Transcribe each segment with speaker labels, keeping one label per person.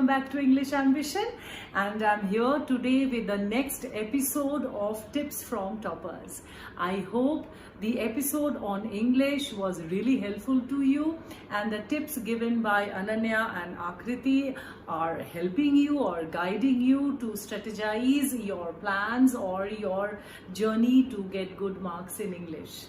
Speaker 1: back to English Ambition, and I'm here today with the next episode of Tips from Toppers. I hope the episode on English was really helpful to you, and the tips given by Ananya and Akriti are helping you or guiding you to strategize your plans or your journey to get good marks in English.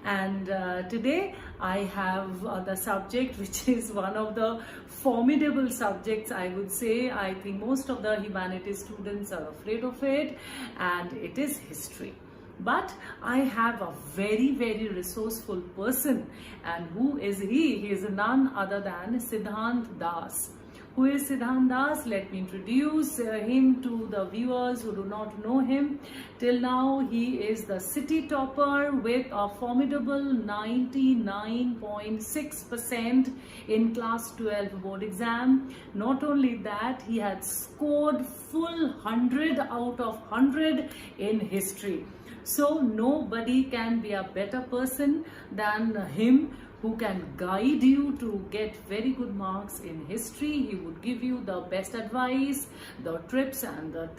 Speaker 1: And today I have the subject which is one of the formidable subjects, I would say. I think most of the humanities students are afraid of it, and it is history. But I have a very resourceful person, and who is he? He is none other than Siddhanth Das. Who is Siddhanth Das? Let me introduce him to the viewers who do not know him. Till now, he is the city topper with a formidable 99.6% in class 12 board exam. Not only that, he had scored full 100 out of 100 in history. So nobody can be a better person than him, who can guide you to get very good marks in history. He would give you the best advice, the tips and the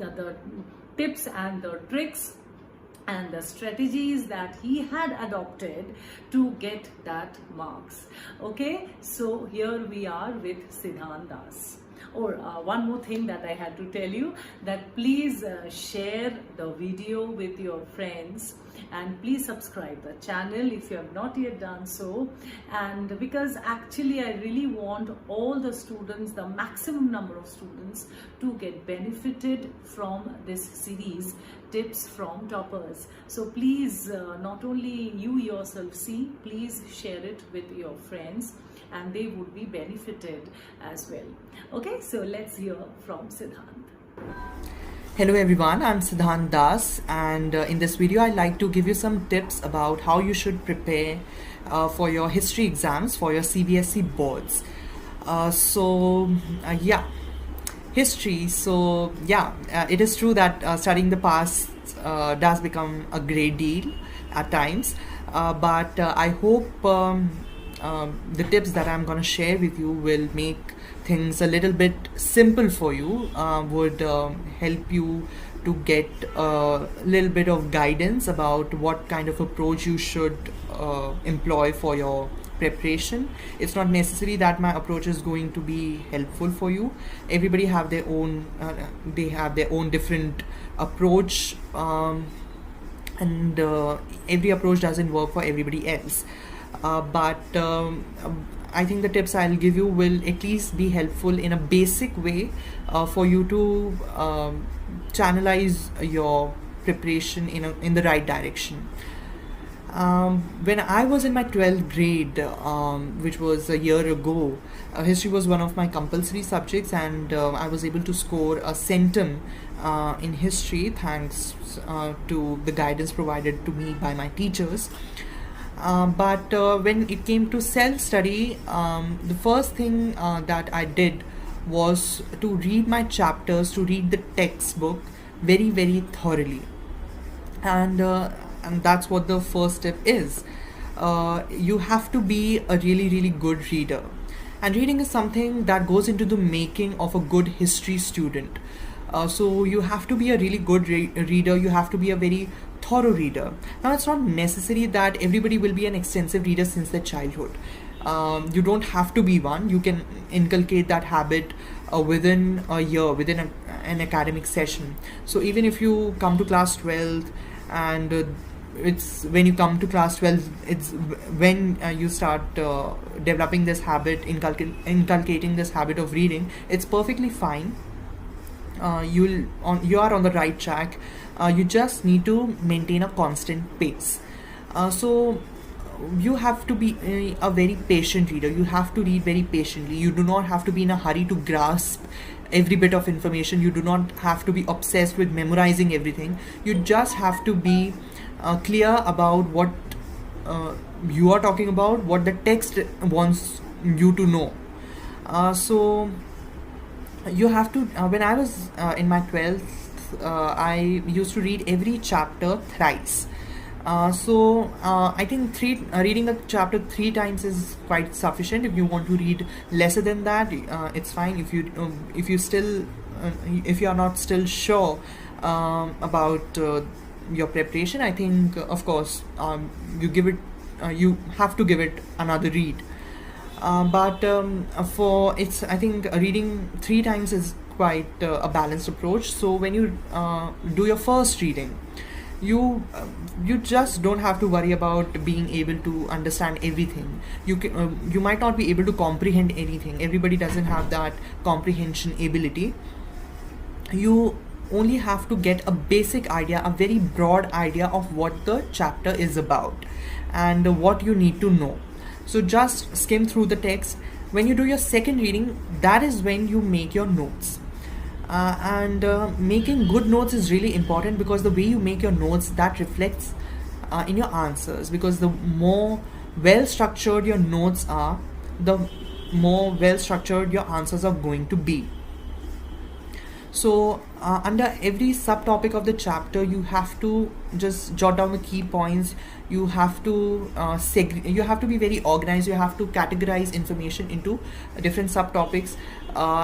Speaker 1: tips and the tricks and the strategies that he had adopted to get that marks. Okay, so here we are with Siddhanth Das. One more thing that I had to tell you, that please share the video with your friends, and please subscribe the channel if you have not yet done so. And because actually I really want all the students, the maximum number of students, to get benefited from this series, Tips from Toppers. So please, not only you yourself see, please share it with your friends, and they would be benefited as well. Okay, so let's hear from Siddhanth.
Speaker 2: Hello everyone, I'm Siddhanth Das, and in this video I'd like to give you some tips about how you should prepare for your history exams for your CBSE boards. History. It is true that studying the past does become a great deal at times, but I hope the tips that I'm going to share with you will make things a little bit simple for you, would help you to get a little bit of guidance about what kind of approach you should employ for your preparation. It's not necessary that my approach is going to be helpful for you. Everybody have their own different approach, and every approach doesn't work for everybody else. But I think the tips I'll give you will at least be helpful in a basic way for you to channelize your preparation in the right direction. When I was in my 12th grade, which was a year ago, history was one of my compulsory subjects, and I was able to score a centum in history thanks to the guidance provided to me by my teachers. But when it came to self-study, the first thing that I did was to read my chapters, to read the textbook very thoroughly. And that's what the first step is. You have to be a really good reader. And reading is something that goes into the making of a good history student. So you have to be a really good reader. You have to be a very thorough reader. Now, it's not necessary that everybody will be an extensive reader since their childhood. You don't have to be one. You can inculcate that habit within a year, within an academic session. So even if you come to class 12, and it's when you come to class 12, it's when you start developing this habit, inculcating this habit of reading, it's perfectly fine. You are on the right track. You just need to maintain a constant pace. So you have to be a very patient reader. You have to read very patiently. You do not have to be in a hurry to grasp every bit of information. You do not have to be obsessed with memorizing everything. You just have to be clear about what you are talking about, what the text wants you to know. So you have to, when I was in my 12th, I used to read every chapter thrice. I think reading a chapter 3 times is quite sufficient. If you want to read lesser than that, it's fine. If you still if you are not still sure about your preparation, I think of course you have to give it another read. But for it's I think reading 3 times is quite a balanced approach. So when you do your first reading, you just don't have to worry about being able to understand everything. You might not be able to comprehend anything. Everybody doesn't have that comprehension ability. You only have to get a basic idea, a very broad idea of what the chapter is about and what you need to know. So just skim through the text. When you do your second reading, that is when you make your notes. And making good notes is really important, because the way you make your notes, that reflects in your answers. Because the more well structured your notes are, the more well structured your answers are going to be. So under every subtopic of the chapter, you have to just jot down the key points. You have to you have to be very organized. You have to categorize information into different subtopics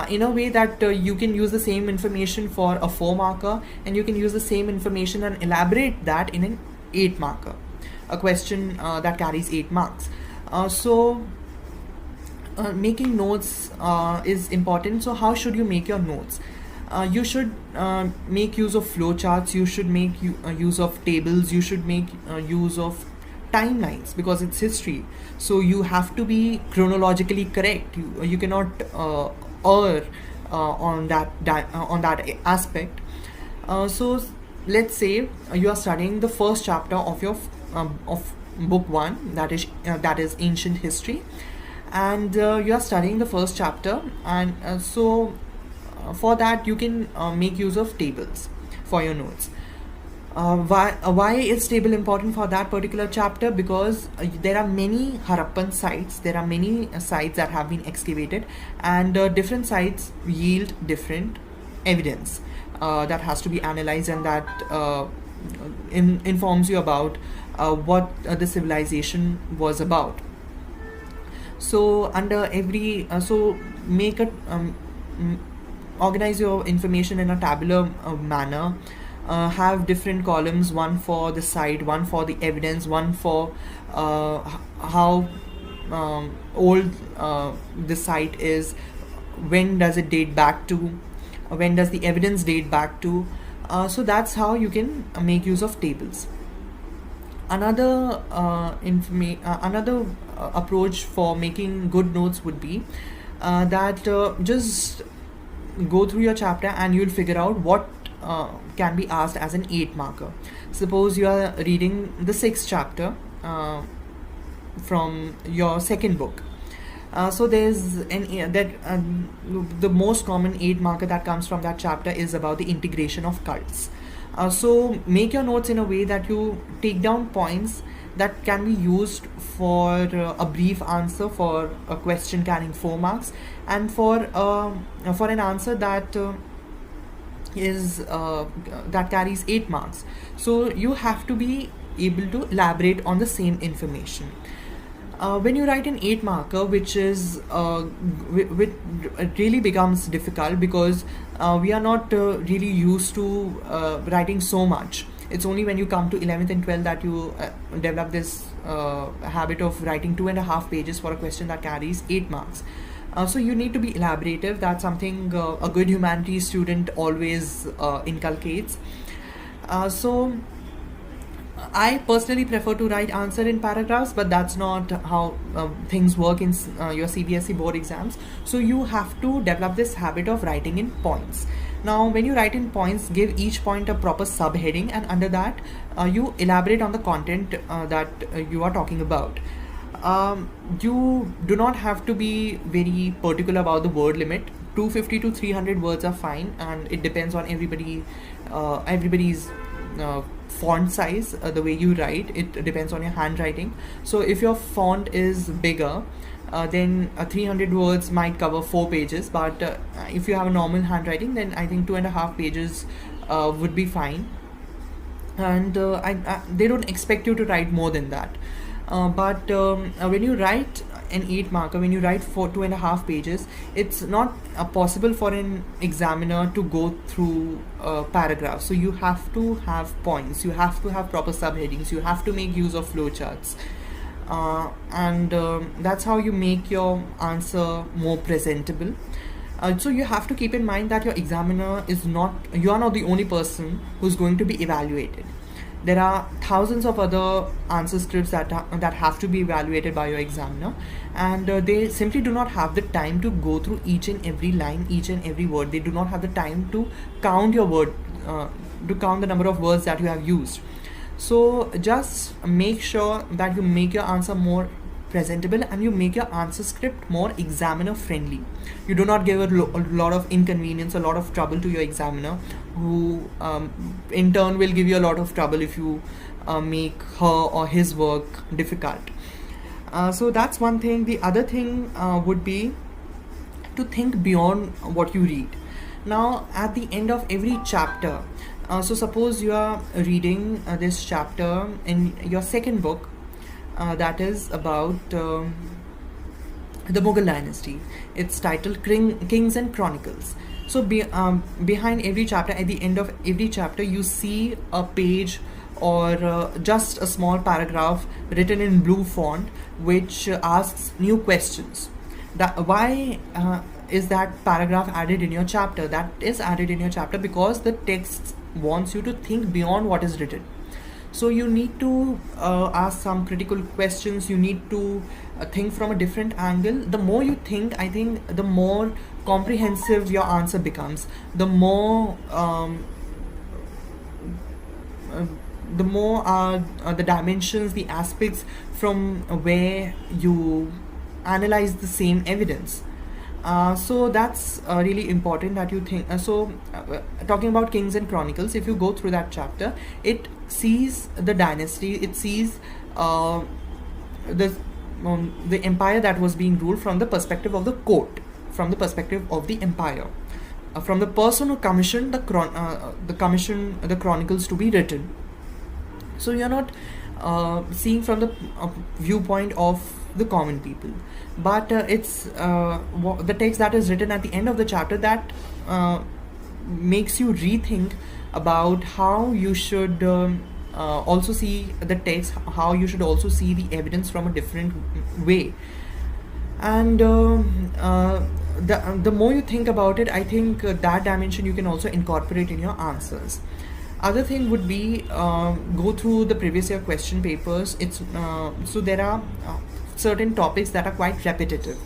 Speaker 2: in a way that you can use the same information for a 4 marker, and you can use the same information and elaborate that in an 8 marker, a question that carries 8 marks. Making notes is important. So how should you make your notes? You should make use of flowcharts. You should make use of tables. You should make use of timelines, because it's history. So you have to be chronologically correct. You cannot err on that aspect. So let's say you are studying the first chapter of your of book 1, that is ancient history, and you are studying the first chapter, and for that you can make use of tables for your notes. Why is table important for that particular chapter? Because there are many Harappan sites, there are many sites that have been excavated, and different sites yield different evidence that has to be analyzed, and that informs you about what the civilization was about. So under every make a organize your information in a tabular manner. Have different columns, one for the site, one for the evidence, one for how old the site is, when does it date back to, when does the evidence date back to. So that's how you can make use of tables. Another approach for making good notes would be that just go through your chapter and you'll figure out what can be asked as an 8 marker. Suppose you are reading the 6th chapter from your second book. So there's the most common 8 marker that comes from that chapter is about the integration of cults. So make your notes in a way that you take down points that can be used for a brief answer for a question carrying 4 marks, and for an answer that that carries 8 marks. So you have to be able to elaborate on the same information. When you write an 8 marker, which is it really becomes difficult, because we are not really used to writing so much. It's only when you come to 11th and 12th that you develop this habit of writing 2.5 pages for a question that carries 8 marks. So you need to be elaborative. That's something a good humanities student always inculcates. So I personally prefer to write answer in paragraphs, but that's not how things work in your CBSE board exams. So you have to develop this habit of writing in points. Now, when you write in points, give each point a proper subheading, and under that you elaborate on the content that you are talking about. You do not have to be very particular about the word limit. 250 to 300 words are fine, and it depends on everybody's font size, the way you write. It depends on your handwriting. So if your font is bigger, then 300 words might cover 4 pages, but if you have a normal handwriting, then I think 2.5 pages would be fine. and they don't expect you to write more than that. But when you write an 8 marker, when you write for 2.5 pages, it's not possible for an examiner to go through paragraphs. So you have to have points, you have to have proper subheadings, you have to make use of flowcharts, and that's how you make your answer more presentable. So you have to keep in mind that your examiner is not, you are not the only person who's going to be evaluated. There are thousands of other answer scripts that have to be evaluated by your examiner, and they simply do not have the time to go through each and every line, each and every word. They do not have the time to count your word, to count the number of words that you have used. So just make sure that you make your answer more presentable and you make your answer script more examiner friendly. You do not give a lot of inconvenience, a lot of trouble to your examiner, who in turn will give you a lot of trouble if you make her or his work difficult. So that's one thing. The other thing would be to think beyond what you read. Now, at the end of every chapter, so suppose you are reading this chapter in your second book, that is about the Mughal dynasty. It's titled Kings and Chronicles. So behind every chapter, at the end of every chapter, you see a page or just a small paragraph written in blue font, which asks new questions. Why is that paragraph added in your chapter? That is added in your chapter because the text wants you to think beyond what is written. So you need to ask some critical questions. You need to think from a different angle. The more you think, I think the more comprehensive your answer becomes. The more the dimensions, the aspects from where you analyze the same evidence. So that's really important that you think. Talking about Kings and Chronicles, if you go through that chapter, it sees the dynasty, it sees the empire that was being ruled from the perspective of the court, from the perspective of the empire, from the person who commissioned the chronicles to be written. So you're not seeing from the viewpoint of the common people, but it's the text that is written at the end of the chapter that makes you rethink about how you should also see the text, how you should also see the evidence from a different way. And the more you think about it, I think that dimension you can also incorporate in your answers. Other thing would be go through the previous year question papers. It's so there are certain topics that are quite repetitive.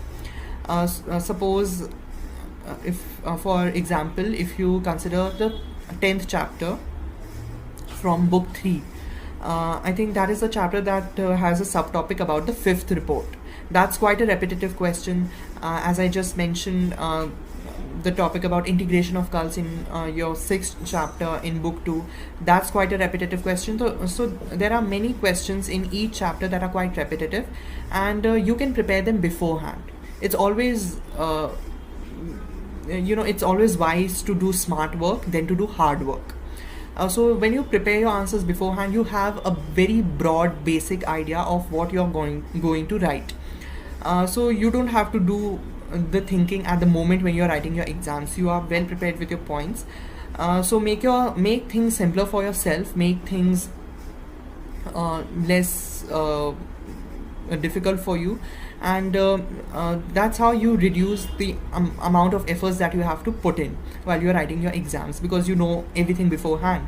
Speaker 2: Suppose if for example, if you consider the 10th chapter from book 3, I think that is a chapter that has a subtopic about the 5th report. That's quite a repetitive question. As I just mentioned, the topic about integration of cults in your 6th chapter in book 2, that's quite a repetitive question. So there are many questions in each chapter that are quite repetitive, and you can prepare them beforehand. It's always it's always wise to do smart work than to do hard work. So when you prepare your answers beforehand, you have a very broad basic idea of what you're going to write. So you don't have to do the thinking at the moment when you're writing your exams. You are well prepared with your points. So make things simpler for yourself, make things less difficult for you, and that's how you reduce the amount of efforts that you have to put in while you're writing your exams, because you know everything beforehand.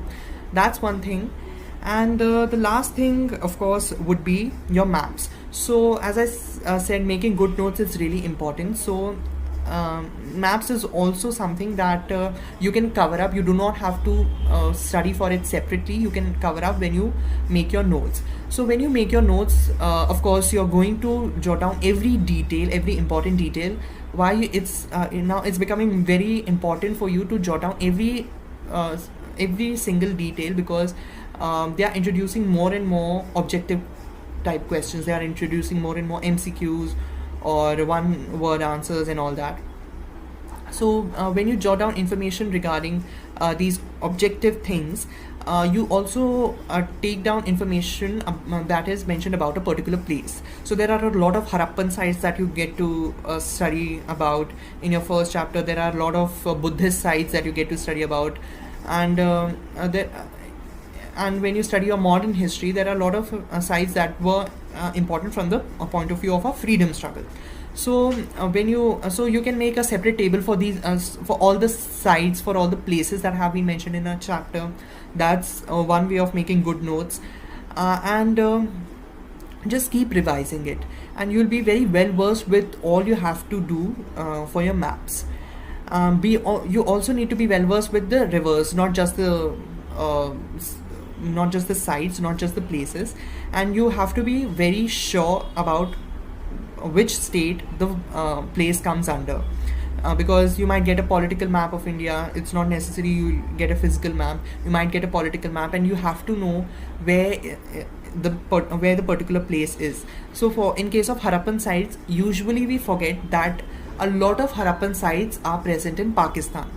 Speaker 2: That's one thing. And the last thing, of course, would be your maps. So as I said, making good notes is really important. So maps is also something that you can cover up. You do not have to study for it separately. You can cover up when you make your notes. So when you make your notes, of course, you're going to jot down every detail, every important detail. Why it's now it's becoming very important for you to jot down every single detail, because they are introducing more and more objective type questions. They are introducing more and more MCQs or one word answers and all that. So when you jot down information regarding these objective things, You also take down information that is mentioned about a particular place. So there are a lot of Harappan sites that you get to study about in your first chapter. There are a lot of Buddhist sites that you get to study about, and and when you study your modern history, there are a lot of sites that were important from the point of view of a freedom struggle. So you can make a separate table for these for all the sites, for all the places that have been mentioned in a chapter. That's one way of making good notes, and just keep revising it, and you'll be very well versed with all you have to do for your maps. You also need to be well versed with the rivers, not just the sites, not just the places, and you have to be very sure about which state the place comes under, because you might get a political map of India. It's not necessary you get a physical map. You might get a political map, and you have to know where where the particular place is. So in case of Harappan sites, usually we forget that a lot of Harappan sites are present in Pakistan.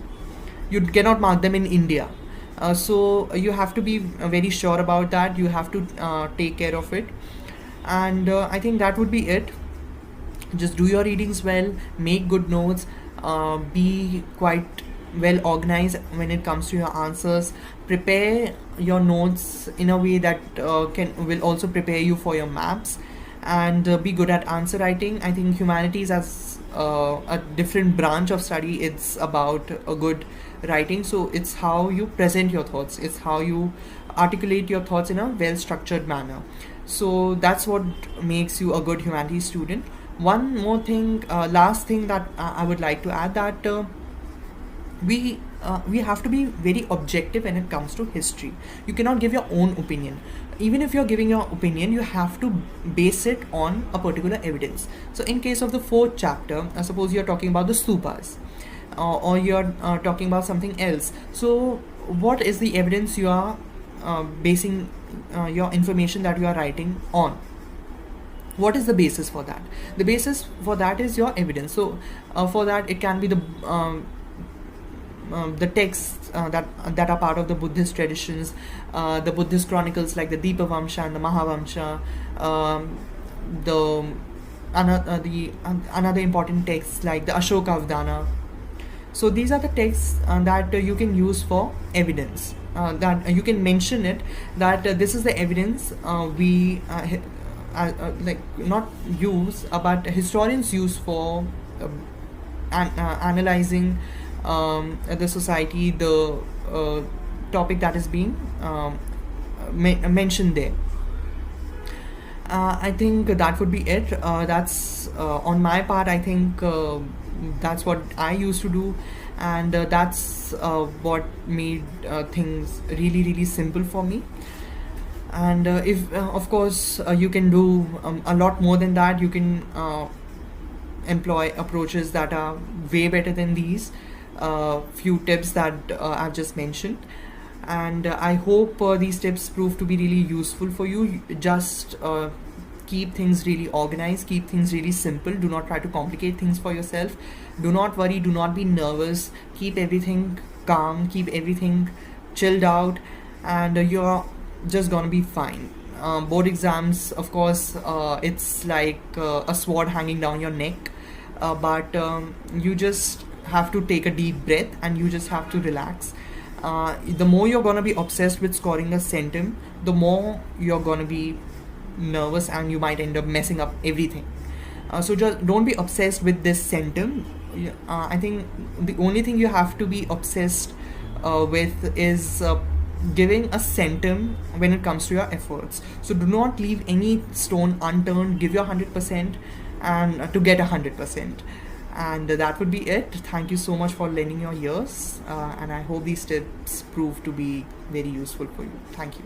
Speaker 2: You cannot mark them in India. So you have to be very sure about that. You have to take care of it, and I think that would be it. Just do your readings well, make good notes, be quite well organized when it comes to your answers. Prepare your notes in a way that will also prepare you for your maps, and be good at answer writing. I think humanities as a different branch of study, it's about a good writing. So it's how you present your thoughts, it's how you articulate your thoughts in a well structured manner. So that's what makes you a good humanities student. One more thing, last thing that I would like to add, that we have to be very objective when it comes to history. You cannot give your own opinion. Even if you're giving your opinion, you have to base it on a particular evidence. So in case of the fourth chapter, suppose you're talking about the stupas, or you're talking about something else. So what is the evidence you are basing your information that you are writing on? What is the basis for that? The basis for that is your evidence. So for that, it can be the texts that are part of the Buddhist traditions, the Buddhist chronicles like the Deepavamsha and the Mahavamsha, another important texts like the Ashoka Avdana. So these are the texts that you can use for evidence. That you can mention it, that this is the evidence we like not use, but historians use for analyzing the society, the topic that is being mentioned there. I think that would be it. That's on my part. I think that's what I used to do, and that's what made things really, really simple for me. And if of course you can do a lot more than that. You can employ approaches that are way better than these few tips that I've just mentioned, and I hope these tips prove to be really useful for you. Just keep things really organized, keep things really simple. Do not try to complicate things for yourself. Do not worry, do not be nervous. Keep everything calm, keep everything chilled out, and you're just gonna be fine. Board exams, of course, it's like a sword hanging down your neck, but you just have to take a deep breath, and you just have to relax. The more you're gonna be obsessed with scoring a centum, the more you're gonna be nervous, and you might end up messing up everything. So just don't be obsessed with this centum. I think the only thing you have to be obsessed with is giving a centum when it comes to your efforts. So do not leave any stone unturned. Give your 100%, and to get 100%. And that would be it. Thank you so much for lending your ears, and I hope these tips prove to be very useful for you. Thank you.